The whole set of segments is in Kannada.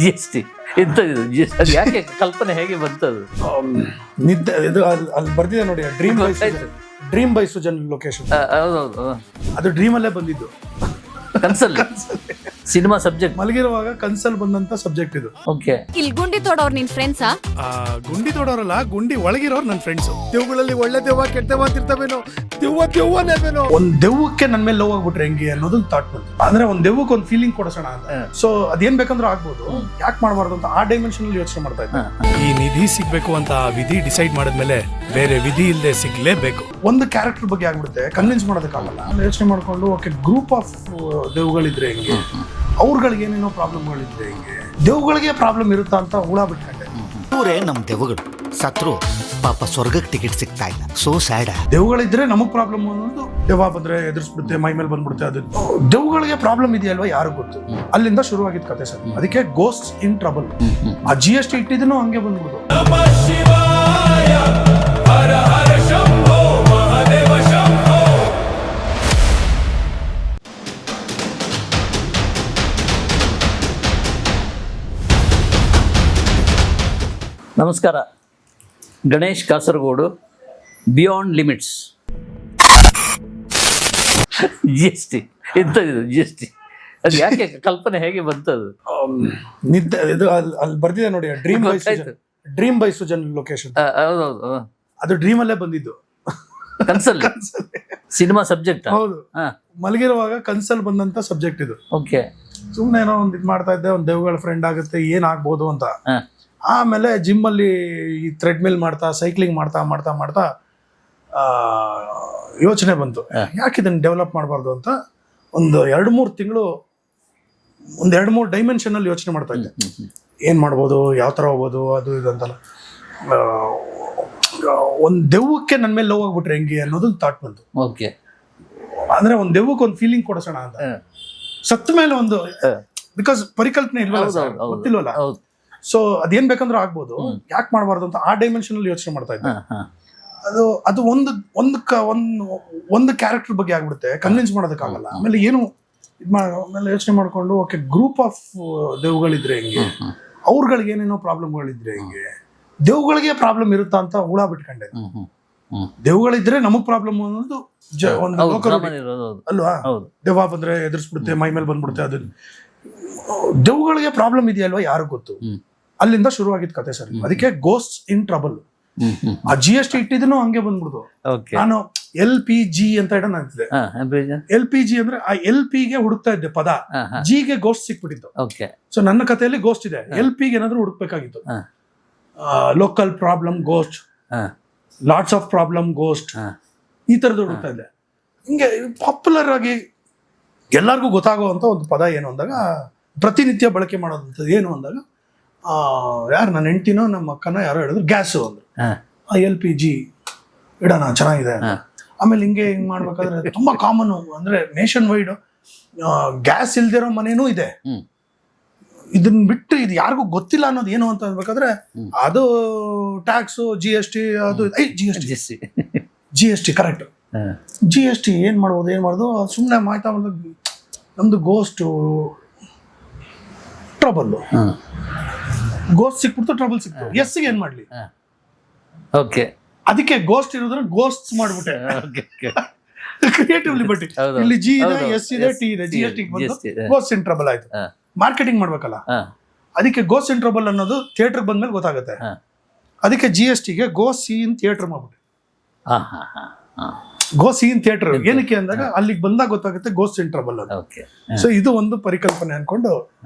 ಜಿ ಎಸ್ ಟಿ ಎಂಥದ್ದು ಜಿ ಎಸ್ ಅದು ಯಾಕೆ ಕಲ್ಪನೆ ಹೇಗೆ ಬಂತದು? ನಿದ್ದೆ ಇದು ಅಲ್ಲಿ ಬರ್ದಿದೆ ನೋಡಿ, ಡ್ರೀಮ್ ಬೈ ಸುಜನ್ ಲೊಕೇಶನ್. ಹೌದೌದು, ಅದು ಡ್ರೀಮ್ ಅಲ್ಲೇ ಬಂದಿದ್ದು. ಕನ್ಸಲ್ಲಿ ಸಿನಿಮಾ ಸಬ್ಜೆಕ್ಟ್ ಮಲಗಿರುವಾಗ ಕನ್ಸಲ್ ಬಂದಂತ ಸಬ್ಜೆಕ್ಟ್ ಇದು. ಓಕೆ. ಇಲ್ಲಿ ಗುಂಡಿ ತೋಡವ್ರು ನಿನ್ ಫ್ರೆಂಡ್ಸಾ? ಗುಂಡಿ ತೋಡೋರಲ್ಲ, ಗುಂಡಿ ಒಳಗಿರೋರು ನನ್ನ ಫ್ರೆಂಡ್ಸ್. ದೆವ್ಗಳಲ್ಲಿ ಒಳ್ಳೆ ದೆವ್ವ ಕೆಟ್ಟ ದೆವ್ವ ಅಂತಿರ್ತವೇನೋ, ದೆವ್ವನೇನೋ. ಒಂದ್ ದೆವ್ವಕ್ಕೆ ನನ್ನ ಮೇಲೆ ಲವ್ ಆಗ್ಬಿಟ್ರೆ ಹೆಂಗೆ ಅನ್ನೋದೊಂದು ಥಾಟ್ ಬಂತು. ಅಂದ್ರೆ ಒಂದ್ ದೆವ್ವಕ್ಕೆ ಒಂದು ಫೀಲಿಂಗ್ ಕೊಡಿಸೋಣ ಅಂತ. ಸೊ ಅದೇನ್ ಬೇಕಂದ್ರೂ ಆಗ್ಬೋದು, ಯಾಕೆ ಮಾಡಬಾರ್ದು ಅಂತ ಆ ಡೈಮೆನ್ಷನ್ ಅಲ್ಲಿ ಯೋಚನೆ ಮಾಡ್ತಾ ಇದ್ದೆ. ಈ ನಿಧಿ ಸಿಗ್ಬೇಕು ಅಂತ ವಿಧಿ ಡಿಸೈಡ್ ಮಾಡಿದ್ಮೇಲೆ ಬೇರೆ ವಿಧಿ ಇಲ್ಲದೆ ಸಿಗ್ಲೇಬೇಕು. ಒಂದು ಕ್ಯಾರೆಕ್ಟರ್ ಬಗ್ಗೆ ಆಗ್ಬಿಡುತ್ತೆ, ಕನ್ವಿನ್ಸ್ ಮಾಡೋದಕ್ಕಾಗಲ್ಲ. ಯೋಚನೆ ಮಾಡ್ಕೊಂಡು ಓಕೆ, ಗ್ರೂಪ್ ಆಫ್ ದೆವ್ಗಳಿದ್ರೆ ಹೆಂಗೆ, ಅವ್ರಗಳಿಗೆ ಏನೇನೋ ಪ್ರಾಬ್ಲಮ್ಗಳಿದ್ರೆ ಹೆಂಗೆ, ದೆವ್ಗಳಿಗೆ ಪ್ರಾಬ್ಲಮ್ ಇರುತ್ತಾ ಅಂತ ಹುಳ ಬಿಟ್ಕೊಂಡೆ. ಇವರೇ ನಮ್ ದೆವ್ವಗಳು ಸತ್ರು ಪಾಪ ಸ್ವರ್ಗಕ್ಕೆ ಟಿಕೆಟ್ ಸಿಗ್ತಾ ಇಲ್ಲ. So sad. ದೆವ್ಗಳಿದ್ರೆ ನಮಗ್ ಪ್ರಾಬ್ಲಮ್ ಅನ್ನೋದು, ದೆವ್ವ ಬಂದ್ರೆ ಎದುರಿಸ್ಬಿಡುತ್ತೆ, ಮೈ ಮೇಲೆ ಬಂದ್ಬಿಡುತ್ತೆ. ಅದು ದೆವ್ಗಳಿಗೆ ಪ್ರಾಬ್ಲಮ್ ಇದೆಯಲ್ವಾ ಯಾರು ಗೊತ್ತು. ಅಲ್ಲಿಂದ ಶುರುವಾಗಿದ್ದ ಕತೆ ಸರ್. ಅದಕ್ಕೆ ಗೋಸ್ಟ್ ಇನ್ ಟ್ರಬಲ್. ಆ GST ಇಟ್ಟಿದ್ದನು ಹಂಗೆ ಬಂದ್ಬಿಡು. ನಮಸ್ಕಾರ. Ganesh Kasaragod, beyond limits. G S T ಎಂಥದ್ದು ಜಿ ಎಸ್ ಟಿ ಅದು ಯಾಕೆ ಕಲ್ಪನೆ ಹೇಗೆ ಬಂತದು? ನಿದ್ದೆ ಇದು ಅಲ್ಲಿ ಬರ್ದಿದೆ ನೋಡಿ, ಡ್ರೀಮ್ ಬೈ ಸುಜನ್ ಲೊಕೇಶನ್. ಹೌದೌದು, ಅದು ಡ್ರೀಮ್ ಅಲ್ಲೇ ಬಂದಿದ್ದು. ಕನ್ಸಲ್ಲಿ ಸಿನಿಮಾ ಸಬ್ಜೆಕ್ಟ್. ಹೌದು, ಮಲಗಿರುವಾಗ ಕನ್ಸಲ್ ಬಂದಂತ ಸಬ್ಜೆಕ್ಟ್ ಇದು. ಓಕೆ. ಸುಮ್ನೆ ಏನೋ ಒಂದ್ ಇದ್ ಮಾಡ್ತಾ ಇದ್ದೆ, ಒಂದ್ ದೆವ್ಗಳ ಫ್ರೆಂಡ್ ಆಗುತ್ತೆ, ಏನ್ ಆಗ್ಬೋದು ಅಂತ. ಆಮೇಲೆ ಜಿಮ್ ಅಲ್ಲಿ ಈ ಥ್ರೆಡ್ಮಿಲ್ ಮಾಡ್ತಾ, ಸೈಕ್ಲಿಂಗ್ ಮಾಡ್ತಾ ಮಾಡ್ತಾ ಮಾಡ್ತಾ ಯೋಚನೆ ಬಂತು, ಯಾಕೆ ಇದನ್ನ ಡೆವಲಪ್ ಮಾಡಬಾರ್ದು ಅಂತ. ಒಂದು 2-3 ತಿಂಗಳು ಒಂದು 2-3 ಡೈಮೆನ್ಷನ್ ಅಲ್ಲಿ ಯೋಚನೆ ಮಾಡ್ತಾ ಇದ್ದೆ. ಏನ್ ಮಾಡ್ಬೋದು, ಯಾವ ತರ ಹೋಗ್ಬೋದು, ಅದು ಇದು ಅಂತಲ್ಲ. ಒಂದ್ ದೆವ್ವಕ್ಕೆ ನನ್ನ ಮೇಲೆ ಲವ್ ಆಗ್ಬಿಟ್ರೆ ಹೆಂಗೆ ಅನ್ನೋದೊಂದು ಥಾಟ್ ಬಂತು. ಓಕೆ. ಅಂದ್ರೆ ಒಂದ್ ದೆವ್ವಕ್ಕೆ ಒಂದು ಫೀಲಿಂಗ್ ಕೊಡಿಸೋಣ ಅಂತ. ಸತ್ತ ಮೇಲೆ ಒಂದು, ಬಿಕಾಸ್ ಪರಿಕಲ್ಪನೆ ಇಲ್ವಲ್ಲ, ಗೊತ್ತಿಲ್ವಲ್ಲ. ಸೊ ಅದೇನ್ ಬೇಕಂದ್ರೂ ಆಗ್ಬೋದು, ಯಾಕೆ ಮಾಡಬಾರ್ದು ಅಂತ ಆ ಡೈಮೆನ್ಷನ್ ಅಲ್ಲಿ ಯೋಚನೆ ಮಾಡ್ತಾ ಇದ್ದೆ. ಅದು ಒಂದು ಕ್ಯಾರೆಕ್ಟರ್ ಬಗ್ಗೆ ಆಗ್ಬಿಡುತ್ತೆ, ಕನ್ವಿನ್ಸ್ ಮಾಡೋದಕ್ಕಾಗಲ್ಲ. ಆಮೇಲೆ ಏನು ಆಮೇಲೆ ಯೋಚನೆ ಮಾಡ್ಕೊಂಡು ಓಕೆ, ಗ್ರೂಪ್ ಆಫ್ ದೆವ್ಗಳಿದ್ರೆ ಹೆಂಗೆ, ಅವ್ರಗಳಿಗೆ ಏನೇನೋ ಪ್ರಾಬ್ಲಮ್ಗಳಿದ್ರೆ ಹೆಂಗೆ, ದೆವ್ಗಳಿಗೆ ಪ್ರಾಬ್ಲಮ್ ಇರುತ್ತಾ ಅಂತ ಹುಳ ಬಿಟ್ಕೊಂಡೆ. ದೆವ್ಗಳಿದ್ರೆ ನಮಗ್ ಪ್ರಾಬ್ಲಮ್ ಅನ್ನೋದು ಒಂದು ಅಲ್ವಾ. ದೆವ್ವ ಬಂದ್ರೆ ಎದುರಿಸ್ಬಿಡುತ್ತೆ, ಮೈ ಮೇಲೆ ಬಂದ್ಬಿಡುತ್ತೆ. ಅದು ದೆವ್ಗಳಿಗೆ ಪ್ರಾಬ್ಲಮ್ ಇದೆಯಲ್ವಾ ಯಾರು ಗೊತ್ತು. ಅಲ್ಲಿಂದ ಶುರುವಾಗಿದ್ದ ಕತೆ ಸರ್. ಅದಕ್ಕೆ ಗೋಸ್ಟ್ ಇನ್ ಟ್ರಬಲ್. ಆ GST ಇಟ್ಟಿದ್ದನು ಹಂಗೆ ಬಂದ್ಬಿಡುದು. ನಾನು LPG ಅಂತ ಇಡ ಅಂತಿದ್ದೆ. LPG ಅಂದ್ರೆ ಆ LP ಗೆ ಹುಡುಕ್ತಾ ಇದ್ದೆ ಪದ, G ಗೆ ಗೋಸ್ಟ್ ಸಿಕ್ಬಿಟ್ಟಿತ್ತು. ಸೊ ನನ್ನ ಕಥೆಯಲ್ಲಿ ಗೋಸ್ಟ್ ಇದೆ, LP ಗೆ ಏನಾದ್ರು ಹುಡುಕ್ಬೇಕಾಗಿತ್ತು. Local problem ghost, lots of problem ghost, ಈ ತರದ್ದು ಹುಡುಕ್ತಾ ಇದ್ದೆ. ಹಿಂಗೆ ಪಾಪ್ಯುಲರ್ ಆಗಿ ಎಲ್ಲರಿಗೂ ಗೊತ್ತಾಗುವಂತ ಒಂದು ಪದ ಏನು ಅಂದಾಗ, ಪ್ರತಿನಿತ್ಯ ಬಳಕೆ ಮಾಡೋದಂಥದ್ದು ಏನು ಅಂದಾಗ, ಯಾರು ನನ್ನ ಹೆಂಡತಿನೋ ನಮ್ಮ ಅಕ್ಕನೋ ಯಾರೋ ಹೇಳಿದ್ರು ಗ್ಯಾಸು ಅಂದ್ರು. LPG ಇಡೋಣ, ಚೆನ್ನಾಗಿದೆ. ಆಮೇಲೆ ಹಿಂಗೆ ಮಾಡ್ಬೇಕಾದ್ರೆ ತುಂಬಾ ಕಾಮನ್, ಅಂದ್ರೆ ನೇಷನ್ ವೈಡ್ ಗ್ಯಾಸ್ ಇಲ್ದಿರೋ ಮನೇನೂ ಇದೆ. ಇದನ್ನ ಬಿಟ್ಟು ಇದು ಯಾರಿಗೂ ಗೊತ್ತಿಲ್ಲ ಅನ್ನೋದು ಏನು ಅಂತ ಅನ್ಬೇಕಾದ್ರೆ, ಅದು ಟ್ಯಾಕ್ಸು, GST, ಅದು GST ಕರೆಕ್ಟ್. GST ಏನ್ ಮಾಡೋದು ಸುಮ್ಮನೆ ಮಾಯ್ತಾ ಮಾಡೋದು. ನಮ್ದು ಗೋಸ್ಟ್ ಟ್ರಬಲ್, ಗೋಸ್ಟ್ ಸಿಕ್ಬಿಡ್ತು, ಟ್ರಬಲ್ ಸಿಕ್ತು. ಎಸ್ಗೆ ಏನ್ ಮಾಡ್ಲಿ? ಓಕೆ. ಅದಕ್ಕೆ ಗೋಸ್ಟ್ ಇರೋದ್ರ ಗೋಸ್ಟ್ ಮಾಡ್ಬಿಟ್ಟೆ. Creative liberty. ಇಲ್ಲಿ G ಇದೆ, S ಇದೆ, T ಇದೆ, GST ಗೋಸ್ಟ್ ಇನ್ ಟ್ರಬಲ್ ಆಯ್ತು. ಮಾರ್ಕೆಟಿಂಗ್ ಮಾಡ್ಬೇಕಲ್ಲ, ಅದಕ್ಕೆ ಗೋಸ್ಟ್ ಇನ್ ಟ್ರಬಲ್ ಅನ್ನೋದು ಥಿಯೇಟರ್ ಬಂದ್ಮೇಲೆ ಗೊತ್ತಾಗುತ್ತೆ. ಅದಕ್ಕೆ GST ಗೆ ಗೋ ಸಿ ಇನ್ ಥಿಯೇಟರ್ ಮಾಡ್ಬಿಟ್ಟೆ. ಗೋ ಸಿ ಇನ್ ಥಿಯೇಟರ್ ಏನಕ್ಕೆ ಅಂದಾಗ ಅಲ್ಲಿಗೆ ಬಂದಾಗ ಗೊತ್ತಾಗುತ್ತೆ ಗೋಸ್ಟ್ ಇನ್ ಟ್ರಬಲ್ ಅಂತ. ಸೊ ಇದು ಒಂದು ಪರಿಕಲ್ಪನೆ ಅನ್ಕೊಂಡು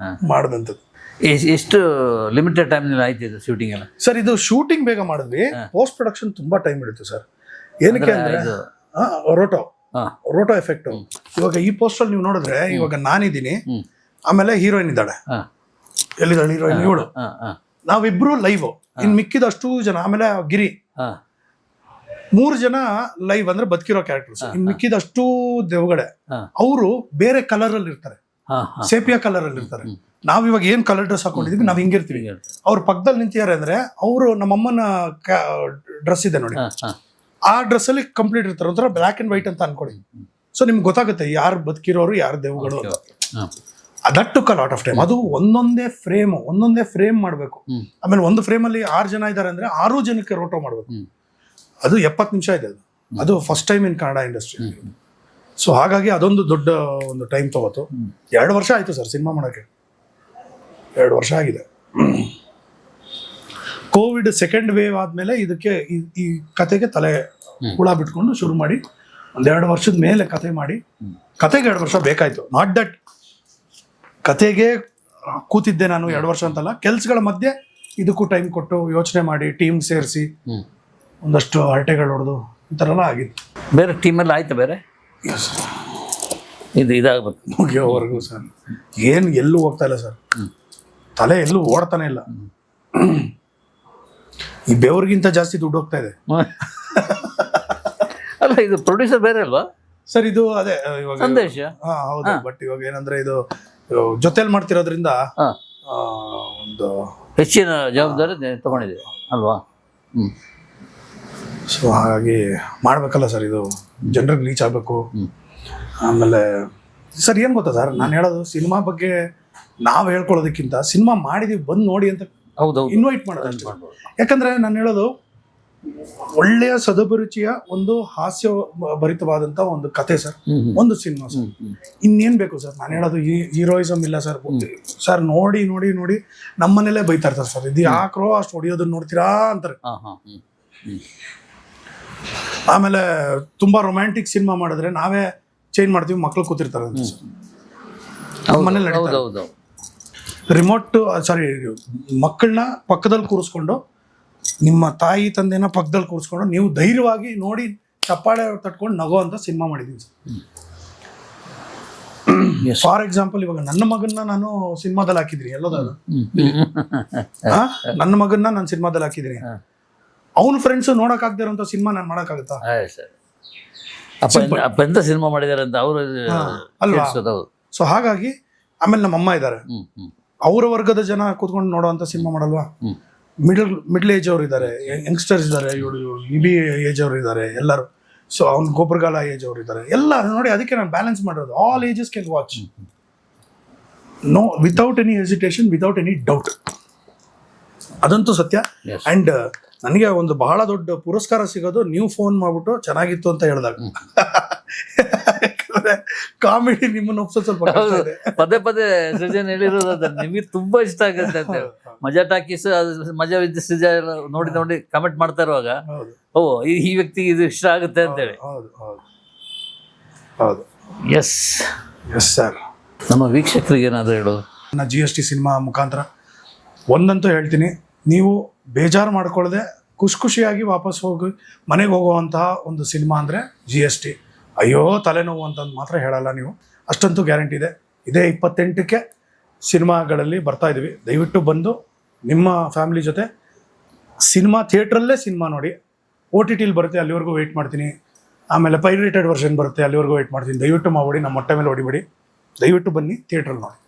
ಮಾಡಿದಂಥದ್ದು. ಎಷ್ಟು ಲಿಮಿಟೆಡ್ ಟೈಮ್ ಆಯ್ತು ಇದು ಶೂಟಿಂಗ್ ಎಲ್ಲ? ಸರ್ ಇದು ಶೂಟಿಂಗ್ ಬೇಗ ಮಾಡಿದ್ವಿ, ಪೋಸ್ಟ್ ಪ್ರೊಡಕ್ಷನ್ ತುಂಬಾ ಟೈಮ್ ಹಿಡಿತು ಸರ್. ಏನಕ್ಕೆ ಅಂದ್ರೆ ರೋಟೋ ಎಫೆಕ್ಟ್. ಇವಾಗ ಈ ಪೋಸ್ಟರ್ ನೀವು ನೋಡಿದ್ರೆ, ಇವಾಗ ನಾನಿದ್ದೀನಿ, ಆಮೇಲೆ ಹೀರೋಯಿನ್ ಇದ್ದಾಳೆ. ಎಲ್ಲಿದ್ದಾಳೆ ಹೀರೋಯಿನ್? ಇವಳು. ನಾವಿಬ್ರು ಲೈವ್, ಇನ್ ಮಿಕ್ಕಿದಷ್ಟು ಜನ, ಆಮೇಲೆ ಗಿರಿ, 3 ಜನ ಲೈವ್ ಅಂದ್ರೆ ಬದುಕಿರೋ ಕ್ಯಾರೆಕ್ಟರ್ಸ್. ಇನ್ ಮಿಕ್ಕಿದಷ್ಟು ದೆವ್ಗಡೆ ಅವರು ಬೇರೆ ಕಲರ್ ಅಲ್ಲಿ ಇರ್ತಾರೆ, ಸೇಪಿಯಾ ಕಲರ್ ಅಲ್ಲಿ ಇರ್ತಾರೆ. ನಾವ್ ಇವಾಗ ಏನ್ ಕಲರ್ ಡ್ರೆಸ್ ಹಾಕೊಂಡಿದೀವಿ ನಾವ್ ಹಿಂಗಿರ್ತೀವಿ. ಅವ್ರ ಪಕ್ಕದಲ್ಲಿ ನಿಂತಿದ್ದಾರೆ ಅಂದ್ರೆ ಅವರು ನಮ್ಮಮ್ಮನ ಡ್ರೆಸ್ ಇದೆ ನೋಡಿ, ಆ ಡ್ರೆಸ್ ಅಲ್ಲಿ ಕಂಪ್ಲೀಟ್ ಇರ್ತಾರೆ, ಒಂಥರ ಬ್ಲಾಕ್ ಅಂಡ್ ವೈಟ್ ಅಂತ ಅನ್ಕೊಳ್ಳಿ. ಸೊ ನಿಮ್ಗೆ ಗೊತ್ತಾಗುತ್ತೆ ಯಾರು ಬದುಕಿರೋರು ಯಾರು ದೆವ್ಗಳು. That took a lot of time. ಅದು ಒಂದೊಂದೇ ಫ್ರೇಮ್ ಮಾಡಬೇಕು. ಆಮೇಲೆ ಒಂದು ಫ್ರೇಮಲ್ಲಿ 6 ಜನ ಇದ್ದಾರೆ ಅಂದ್ರೆ 6 ಜನಕ್ಕೆ ರೋಟೋ ಮಾಡಬೇಕು. ಅದು 70 ನಿಮಿಷ ಇದೆ. ಅದು first time in Kannada industry. So ಹಾಗಾಗಿ ಅದೊಂದು ದೊಡ್ಡ ಒಂದು ಟೈಮ್ ತಗೋತು. 2 ವರ್ಷ ಆಯ್ತು ಸರ್ ಸಿನಿಮಾ ಮಾಡೋಕ್ಕೆ. 2 ವರ್ಷ ಆಗಿದೆ. ಕೋವಿಡ್ ಸೆಕೆಂಡ್ ವೇವ್ ಆದ್ಮೇಲೆ ಇದಕ್ಕೆ ಈ ಕತೆಗೆ ತಲೆ ಹುಳ ಬಿಟ್ಕೊಂಡು ಶುರು ಮಾಡಿ 1-2 ವರ್ಷದ ಮೇಲೆ ಕತೆ ಮಾಡಿ, ಕತೆಗೆ 2 ವರ್ಷ ಬೇಕಾಯ್ತು. ನಾಟ್ ದಟ್ ಕತೆಗೆ ಕೂತಿದ್ದೆ ನಾನು 2 ವರ್ಷ ಅಂತಲ್ಲ, ಕೆಲ್ಸಗಳ ಮಧ್ಯೆ ಇದಕ್ಕೂ ಟೈಮ್ ಕೊಟ್ಟು ಯೋಚನೆ ಮಾಡಿ ಟೀಮ್ ಸೇರಿಸಿ ಒಂದಷ್ಟು ಹರಟೆಗಳು ಹೊಡೆದು ಈ ಥರ ಎಲ್ಲ ಆಗಿತ್ತು. ಬೇರೆ ಟೀಮೆಲ್ಲ ಆಯ್ತು ಬೇರೆ ಇದು ಇದಾಗಬೇಕು ಮುಗಿಯೋವರೆಗೂ ಸರ್ ಏನು ಎಲ್ಲೂ ಹೋಗ್ತಾ ಇಲ್ಲ ಸರ್, ತಲೆ ಎಲ್ಲೂ ಓಡ್ತಾನೆ ಇಲ್ಲ. ಈ ಬೆವ್ರಿಗಿಂತ ಜಾಸ್ತಿ ದುಡ್ಡು ಹೋಗ್ತಾ ಇದೆ. ಅಲ್ಲ ಇದು ಪ್ರೊಡ್ಯೂಸರ್ ಬೇರೆ ಅಲ್ವಾ ಸರ್? ಇದು ಅದೇ ಇವಾಗ ಸಂದೇಶ. ಹೌದು, ಬಟ್ ಇವಾಗ ಏನಂದ್ರೆ ಇದು ಜೊತೆಲಿ ಮಾಡ್ತಿರೋದ್ರಿಂದ ಒಂದು ಹೆಚ್ಚಿನ ಜವಾಬ್ದಾರಿ ತಗೊಂಡಿದೆ ಅಲ್ವಾ? ಸೊ ಹಾಗಾಗಿ ಮಾಡ್ಬೇಕಲ್ಲ ಸರ್, ಇದು ಜನರಿಗೆ ರೀಚ್ ಆಗಬೇಕು. ಆಮೇಲೆ ಸರ್ ಏನು ಗೊತ್ತಾ ಸರ್, ನಾನು ಹೇಳೋದು ಸಿನಿಮಾ ಬಗ್ಗೆ ನಾವು ಹೇಳ್ಕೊಳ್ಳೋದಕ್ಕಿಂತ ಸಿನಿಮಾ ಮಾಡಿದೀವಿ ಬಂದು ನೋಡಿ ಅಂತ ಹೌದೌದು ಇನ್ವೈಟ್ ಮಾಡೋದು. ಯಾಕಂದ್ರೆ ನಾನು ಹೇಳೋದು ಒಳ್ಳೆಯ ಸದಭಿರುಚಿಯ ಒಂದು ಹಾಸ್ಯ ಭರಿತವಾದಂತ ಒಂದು ಕತೆ ಸರ್, ಒಂದು ಸಿನಿಮಾ ಸರ್. ಇನ್ನೇನ್ ಬೇಕು ಸರ್? ನಾನು ಹೇಳೋದು ಹೀರೋಯಿಸಮ್ ಇಲ್ಲ ಸರ್. ಸರ್ ನೋಡಿ ನೋಡಿ ನೋಡಿ ನಮ್ಮನೇಲೆ ಬೈತಾ ಇರ್ತಾರೆ ಸರ್, ಇದು ಯಾಕ್ರೋ ಅಷ್ಟು ಹೊಡಿಯೋದನ್ನ ನೋಡ್ತೀರಾ ಅಂತಾರೆ. ಆಮೇಲೆ ತುಂಬಾ ರೊಮ್ಯಾಂಟಿಕ್ ಸಿನಿಮಾ ಮಾಡಿದ್ರೆ ನಾವೇ ಚೇಂಜ್ ಮಾಡ್ತೀವಿ, ಮಕ್ಳು ಕೂತಿರ್ತಾರೆ ಅಂತ ಸರ್ ಮನೇಲಿ. ರಿಮೋಟ್ ಸಾರಿ ಮಕ್ಕಳನ್ನ ಪಕ್ಕದಲ್ಲಿ ಕೂರಿಸ್ಕೊಂಡು, ನಿಮ್ಮ ತಾಯಿ ತಂದೆನ ಪಕ್ಕದಲ್ಲಿ ಕೂರಿಸ್ಕೊಂಡು ನೀವು ಧೈರ್ಯವಾಗಿ ನೋಡಿ ಚಪ್ಪಾಳೆ ತಟ್ಕೊಂಡು ನಗೋ ಅಂತ ಸಿನಿಮಾ ಮಾಡಿದ್ದೀನಿ ಸರ್. ಫಾರ್ ಎಕ್ಸಾಂಪಲ್ ಇವಾಗ ನನ್ನ ಮಗನ್ನ ನಾನು ಸಿನಿಮಾದಲ್ಲಿ ಹಾಕಿದ್ದೀನಿ, ಎಲ್ಲೋದಾದ್ರು ನನ್ನ ಮಗನ್ನ ನಾನು ಸಿನಿಮಾದಲ್ಲಿ ಹಾಕಿದ್ದೀನಿ. ಅವನ ಫ್ರೆಂಡ್ಸ್ ನೋಡಕ್ ಆಗದೆ ಇರೋಂಥ ಸಿನಿಮಾ ನಾನು ಮಾಡೋಕ್ಕಾಗುತ್ತಾ? ಅಪ್ಪ ಎಂತ ಸಿನಿಮಾ ಮಾಡಿದಾರೆ ಅಂತ ಅವರು ಅಲ್ವಾ? ಸೊ ಹಾಗಾಗಿ ಆಮೇಲೆ ನಮ್ಮ ಅಮ್ಮ ಇದ್ದಾರೆ, ಅವರ ವರ್ಗದ ಜನ ಕೂತ್ಕೊಂಡು ನೋಡೋವಂಥ ಸಿನಿಮಾ ಮಾಡಲ್ವಾ? ಮಿಡ್ಲ್ ಏಜ್ ಅವ್ರು ಇದ್ದಾರೆ, ಯಂಗ್ಸ್ಟರ್ಸ್ ಇದ್ದಾರೆ, ಇಬಿ ಏಜ್ ಅವರು ಇದ್ದಾರೆ ಎಲ್ಲರೂ. ಸೊ ಅವ್ನ ಗೊಬ್ಬರಗಾಲ ಏಜ್ ಅವರು ಇದ್ದಾರೆ ಎಲ್ಲ ನೋಡಿ. ಅದಕ್ಕೆ ನಾನು ಬ್ಯಾಲೆನ್ಸ್ ಮಾಡಿರೋದು, all ages can watch, no without any hesitation, without any doubt. ಅದಂತೂ ಸತ್ಯ. ಅಂಡ್ ನನಗೆ ಒಂದು ಬಹಳ ದೊಡ್ಡ ಪುರಸ್ಕಾರ ಸಿಗೋದು ನೀವು ಫೋನ್ ಮಾಡ್ಬಿಟ್ಟು ಚೆನ್ನಾಗಿತ್ತು ಅಂತ ಹೇಳಿದಾಗ. ಕಾಮಿಡಿ ನಿಮ್ಮನ್ನ ಒಪ್ಸೋದು ಸ್ವಲ್ಪ ಪದೇ ಪದೇ ಸೃಜನ್ ಹೇಳಿರೋದು ನಿಮಗೆ ತುಂಬಾ ಇಷ್ಟ ಆಗುತ್ತೆ ಅಂತ. ಮಜಾ ಟಾಕೀಸ್ ಮಜಾ ವಿದ್ಯ ಸೃಜ ನೋಡಿ ನೋಡಿ ಕಮೆಂಟ್ ಮಾಡ್ತಾ ಇರುವಾಗ ಓ ಈ ವ್ಯಕ್ತಿಗೆ ಇದು ಇಷ್ಟ ಆಗುತ್ತೆ ಅಂತೇಳಿ. ಹೌದು ಎಸ್ ಸರ್. ನಮ್ಮ ವೀಕ್ಷಕರಿಗೆ ಏನಾದರೂ ಹೇಳೋದು? ನನ್ನ GST ಸಿನಿಮಾ ಮುಖಾಂತರ ಒಂದಂತೂ ಹೇಳ್ತೀನಿ, ನೀವು ಬೇಜಾರು ಮಾಡ್ಕೊಳ್ಳದೆ ಖುಷಿಯಾಗಿ ವಾಪಸ್ ಹೋಗಿ ಮನೆಗೆ ಹೋಗುವಂತಹ ಒಂದು ಸಿನಿಮಾ ಅಂದರೆ GST. ಅಯ್ಯೋ ತಲೆನೋವು ಅಂತಂದು ಮಾತ್ರ ಹೇಳಲ್ಲ ನೀವು, ಅಷ್ಟಂತೂ ಗ್ಯಾರಂಟಿ ಇದೆ. ಇದೇ 28ಕ್ಕೆ ಸಿನಿಮಾಗಳಲ್ಲಿ ಬರ್ತಾ ಇದ್ದೀವಿ. ದಯವಿಟ್ಟು ಬಂದು ನಿಮ್ಮ ಫ್ಯಾಮಿಲಿ ಜೊತೆ ಸಿನಿಮಾ ಥಿಯೇಟ್ರಲ್ಲೇ ಸಿನಿಮಾ ನೋಡಿ. OTTಲಿ ಬರುತ್ತೆ, ಅಲ್ಲಿವರೆಗೂ ವೆಯ್ಟ್ ಮಾಡ್ತೀನಿ. ಆಮೇಲೆ ಪೈರೇಟೆಡ್ ವರ್ಷನ್ ಬರುತ್ತೆ, ಅಲ್ಲಿವರೆಗೂ ವೆಯ್ಟ್ ಮಾಡ್ತೀನಿ. ದಯವಿಟ್ಟು ಮಾಡ್ಬೇಡಿ, ನಮ್ಮ ಮೊಟ್ಟೆ ಮೇಲೆ ಹೊಡಿಬೇಡಿ. ದಯವಿಟ್ಟು ಬನ್ನಿ, ಥಿಯೇಟ್ರಲ್ಲಿ ನೋಡಿ.